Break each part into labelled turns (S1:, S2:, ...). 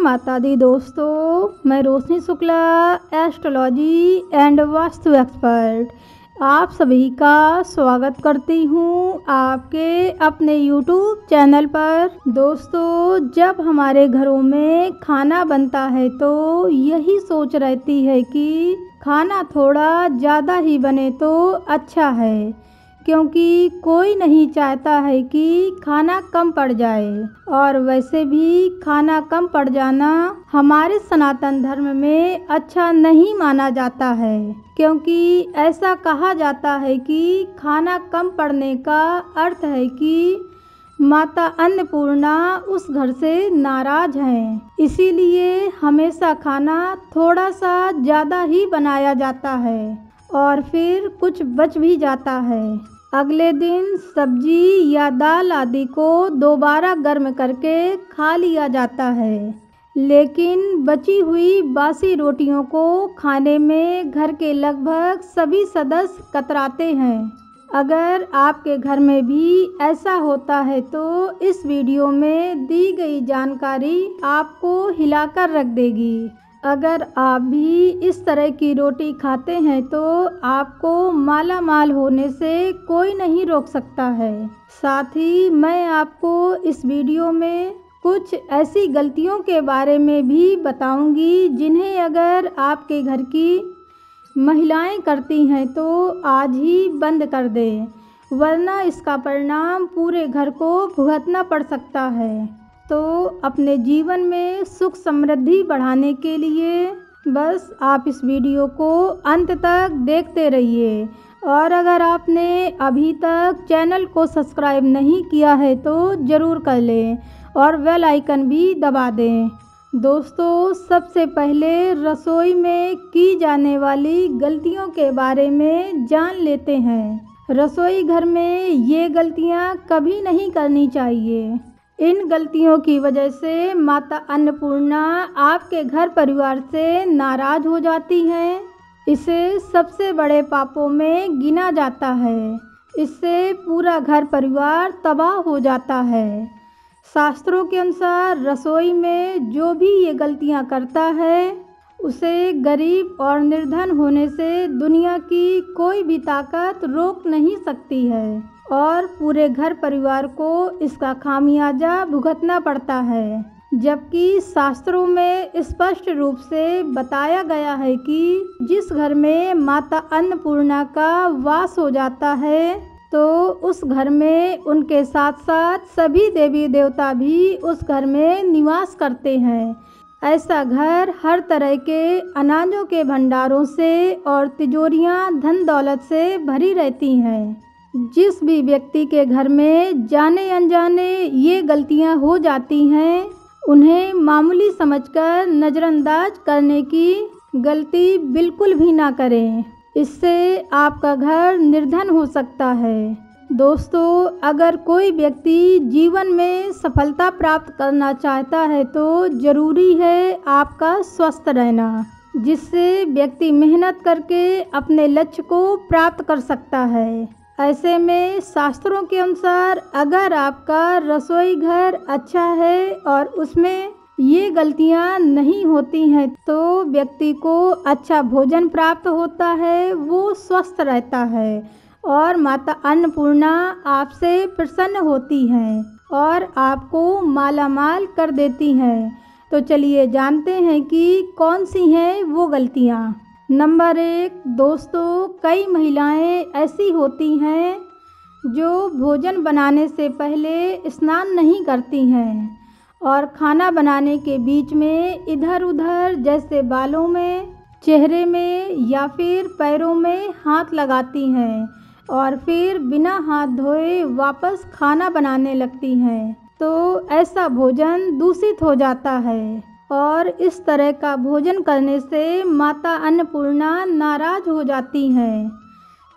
S1: माता दी दोस्तों, मैं Roshni Shukla, astrology and vastu expert आप सभी का स्वागत करती हूँ आपके अपने यूट्यूब चैनल पर। दोस्तों, जब हमारे घरों में खाना बनता है तो यही सोच रहती है कि खाना थोड़ा ज़्यादा ही बने तो अच्छा है, क्योंकि कोई नहीं चाहता है कि खाना कम पड़ जाए। और वैसे भी खाना कम पड़ जाना हमारे सनातन धर्म में अच्छा नहीं माना जाता है, क्योंकि ऐसा कहा जाता है कि खाना कम पड़ने का अर्थ है कि माता अन्नपूर्णा उस घर से नाराज हैं। इसीलिए हमेशा खाना थोड़ा सा ज़्यादा ही बनाया जाता है और फिर कुछ बच भी जाता है। अगले दिन सब्जी या दाल आदि को दोबारा गर्म करके खा लिया जाता है, लेकिन बची हुई बासी रोटियों को खाने में घर के लगभग सभी सदस्य कतराते हैं। अगर आपके घर में भी ऐसा होता है तो इस वीडियो में दी गई जानकारी आपको हिलाकर रख देगी। अगर आप भी इस तरह की रोटी खाते हैं तो आपको माला माल होने से कोई नहीं रोक सकता है। साथ ही मैं आपको इस वीडियो में कुछ ऐसी गलतियों के बारे में भी बताऊंगी जिन्हें अगर आपके घर की महिलाएं करती हैं तो आज ही बंद कर दें, वरना इसका परिणाम पूरे घर को भुगतना पड़ सकता है। तो अपने जीवन में सुख समृद्धि बढ़ाने के लिए बस आप इस वीडियो को अंत तक देखते रहिए। और अगर आपने अभी तक चैनल को सब्सक्राइब नहीं किया है तो ज़रूर कर लें और बेल आइकन भी दबा दें। दोस्तों, सबसे पहले रसोई में की जाने वाली गलतियों के बारे में जान लेते हैं। रसोई घर में ये गलतियां कभी नहीं करनी चाहिए। इन गलतियों की वजह से माता अन्नपूर्णा आपके घर परिवार से नाराज हो जाती हैं। इसे सबसे बड़े पापों में गिना जाता है। इससे पूरा घर परिवार तबाह हो जाता है। शास्त्रों के अनुसार रसोई में जो भी ये गलतियां करता है उसे गरीब और निर्धन होने से दुनिया की कोई भी ताकत रोक नहीं सकती है और पूरे घर परिवार को इसका खामियाजा भुगतना पड़ता है। जबकि शास्त्रों में स्पष्ट रूप से बताया गया है कि जिस घर में माता अन्नपूर्णा का वास हो जाता है तो उस घर में उनके साथ साथ सभी देवी देवता भी उस घर में निवास करते हैं। ऐसा घर हर तरह के अनाजों के भंडारों से और तिजोरियां धन दौलत से भरी रहती हैं। जिस भी व्यक्ति के घर में जाने अनजाने ये गलतियां हो जाती हैं, उन्हें मामूली समझकर नज़रअंदाज करने की गलती बिल्कुल भी ना करें। इससे आपका घर निर्धन हो सकता है। दोस्तों, अगर कोई व्यक्ति जीवन में सफलता प्राप्त करना चाहता है तो ज़रूरी है आपका स्वस्थ रहना, जिससे व्यक्ति मेहनत करके अपने लक्ष्य को प्राप्त कर सकता है। ऐसे में शास्त्रों के अनुसार अगर आपका रसोई घर अच्छा है और उसमें ये गलतियां नहीं होती हैं तो व्यक्ति को अच्छा भोजन प्राप्त होता है, वो स्वस्थ रहता है और माता अन्नपूर्णा आपसे प्रसन्न होती हैं और आपको माला माल कर देती हैं। तो चलिए जानते हैं कि कौन सी हैं वो गलतियां। नंबर 1, दोस्तों, कई महिलाएं ऐसी होती हैं जो भोजन बनाने से पहले स्नान नहीं करती हैं और खाना बनाने के बीच में इधर उधर जैसे बालों में, चेहरे में या फिर पैरों में हाथ लगाती हैं और फिर बिना हाथ धोए वापस खाना बनाने लगती हैं। तो ऐसा भोजन दूषित हो जाता है और इस तरह का भोजन करने से माता अन्नपूर्णा नाराज हो जाती हैं।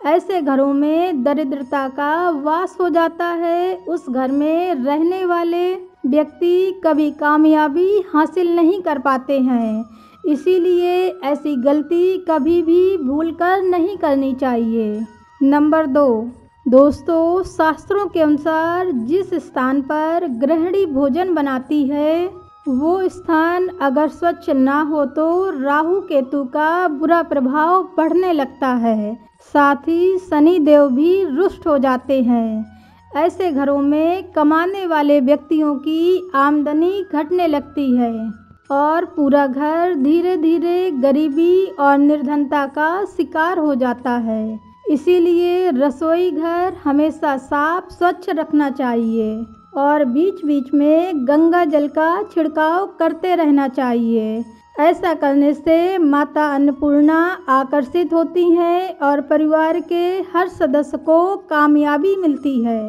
S1: ऐसे घरों में दरिद्रता का वास हो जाता है। उस घर में रहने वाले व्यक्ति कभी कामयाबी हासिल नहीं कर पाते हैं। इसीलिए ऐसी गलती कभी भी भूलकर नहीं करनी चाहिए। नंबर 2, दोस्तों, शास्त्रों के अनुसार जिस स्थान पर गृहिणी भोजन बनाती है वो स्थान अगर स्वच्छ ना हो तो राहु केतु का बुरा प्रभाव बढ़ने लगता है। साथ ही शनि देव भी रुष्ट हो जाते हैं। ऐसे घरों में कमाने वाले व्यक्तियों की आमदनी घटने लगती है और पूरा घर धीरे धीरे गरीबी और निर्धनता का शिकार हो जाता है। इसीलिए रसोई घर हमेशा साफ स्वच्छ रखना चाहिए और बीच बीच में गंगा जल का छिड़काव करते रहना चाहिए। ऐसा करने से माता अन्नपूर्णा आकर्षित होती हैं और परिवार के हर सदस्य को कामयाबी मिलती है।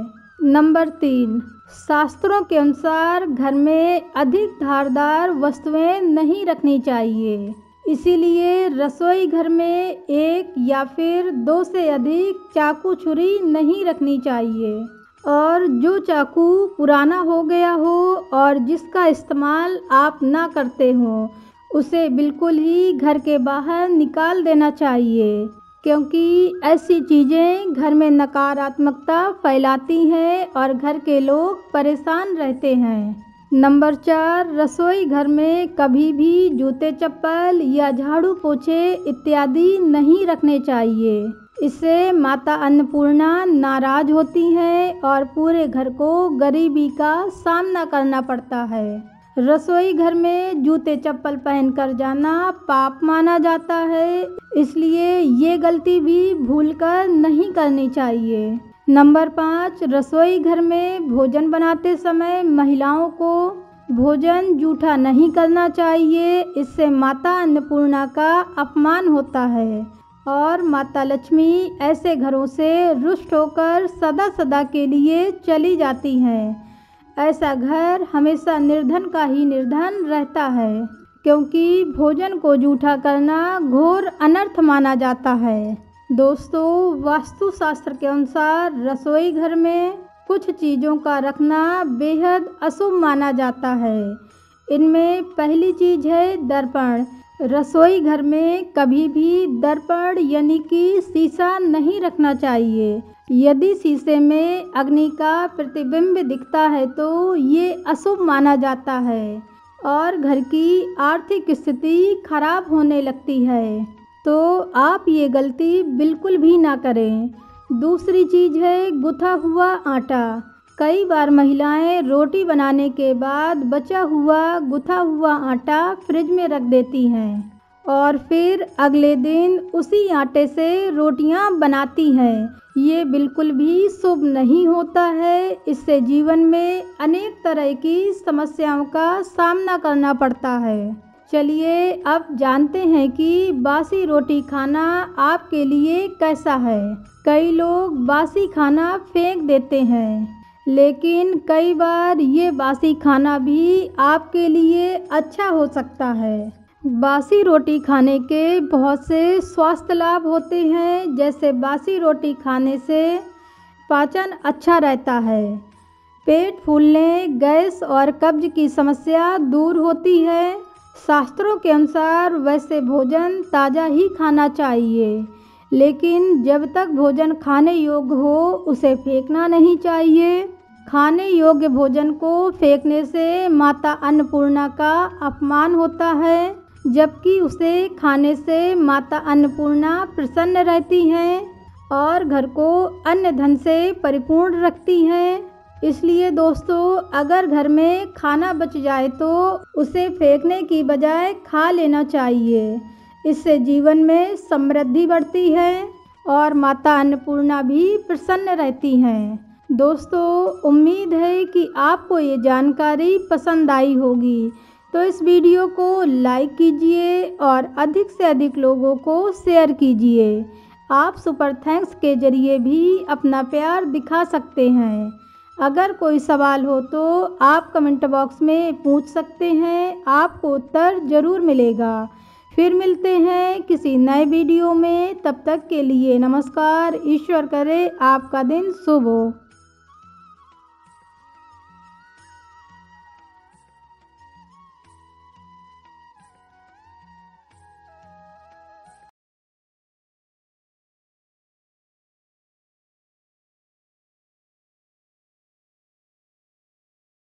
S1: नंबर 3, शास्त्रों के अनुसार घर में अधिक धारदार वस्तुएं नहीं रखनी चाहिए। इसीलिए रसोई घर में एक या फिर 2 से अधिक चाकू छुरी नहीं रखनी चाहिए और जो चाकू पुराना हो गया हो और जिसका इस्तेमाल आप ना करते हो उसे बिल्कुल ही घर के बाहर निकाल देना चाहिए, क्योंकि ऐसी चीज़ें घर में नकारात्मकता फैलाती हैं और घर के लोग परेशान रहते हैं। नंबर 4, रसोई घर में कभी भी जूते चप्पल या झाड़ू पोछे इत्यादि नहीं रखने चाहिए। इससे माता अन्नपूर्णा नाराज होती हैं और पूरे घर को गरीबी का सामना करना पड़ता है। रसोई घर में जूते चप्पल पहनकर जाना पाप माना जाता है, इसलिए ये गलती भी भूलकर नहीं करनी चाहिए। नंबर 5, रसोई घर में भोजन बनाते समय महिलाओं को भोजन जूठा नहीं करना चाहिए। इससे माता अन्नपूर्णा का अपमान होता है और माता लक्ष्मी ऐसे घरों से रुष्ट होकर सदा सदा के लिए चली जाती हैं। ऐसा घर हमेशा निर्धन का ही निर्धन रहता है, क्योंकि भोजन को जूठा करना घोर अनर्थ माना जाता है। दोस्तों, वास्तुशास्त्र के अनुसार रसोई घर में कुछ चीज़ों का रखना बेहद अशुभ माना जाता है। इनमें पहली चीज़ है दर्पण। रसोई घर में कभी भी दर्पण यानी कि शीशा नहीं रखना चाहिए। यदि शीशे में अग्नि का प्रतिबिंब दिखता है तो ये अशुभ माना जाता है और घर की आर्थिक स्थिति खराब होने लगती है, तो आप ये गलती बिल्कुल भी ना करें। दूसरी चीज़ है गुथा हुआ आटा। कई बार महिलाएं रोटी बनाने के बाद बचा हुआ गुथा हुआ आटा फ्रिज में रख देती हैं और फिर अगले दिन उसी आटे से रोटियां बनाती हैं। ये बिल्कुल भी शुभ नहीं होता है। इससे जीवन में अनेक तरह की समस्याओं का सामना करना पड़ता है। चलिए अब जानते हैं कि बासी रोटी खाना आपके लिए कैसा है। कई लोग बासी खाना फेंक देते हैं, लेकिन कई बार ये बासी खाना भी आपके लिए अच्छा हो सकता है। बासी रोटी खाने के बहुत से स्वास्थ्य लाभ होते हैं, जैसे बासी रोटी खाने से पाचन अच्छा रहता है, पेट फूलने, गैस और कब्ज की समस्या दूर होती है। शास्त्रों के अनुसार वैसे भोजन ताज़ा ही खाना चाहिए, लेकिन जब तक भोजन खाने योग्य हो उसे फेंकना नहीं चाहिए। खाने योग्य भोजन को फेंकने से माता अन्नपूर्णा का अपमान होता है, जबकि उसे खाने से माता अन्नपूर्णा प्रसन्न रहती हैं और घर को अन्न धन से परिपूर्ण रखती हैं। इसलिए दोस्तों, अगर घर में खाना बच जाए तो उसे फेंकने की बजाय खा लेना चाहिए। इससे जीवन में समृद्धि बढ़ती है और माता अन्नपूर्णा भी प्रसन्न रहती हैं। दोस्तों, उम्मीद है कि आपको ये जानकारी पसंद आई होगी, तो इस वीडियो को लाइक कीजिए और अधिक से अधिक लोगों को शेयर कीजिए। आप सुपर थैंक्स के जरिए भी अपना प्यार दिखा सकते हैं। अगर कोई सवाल हो तो आप कमेंट बॉक्स में पूछ सकते हैं, आपको उत्तर ज़रूर मिलेगा। फिर मिलते हैं किसी नए वीडियो में, तब तक के लिए नमस्कार। ईश्वर करे आपका दिन शुभ हो।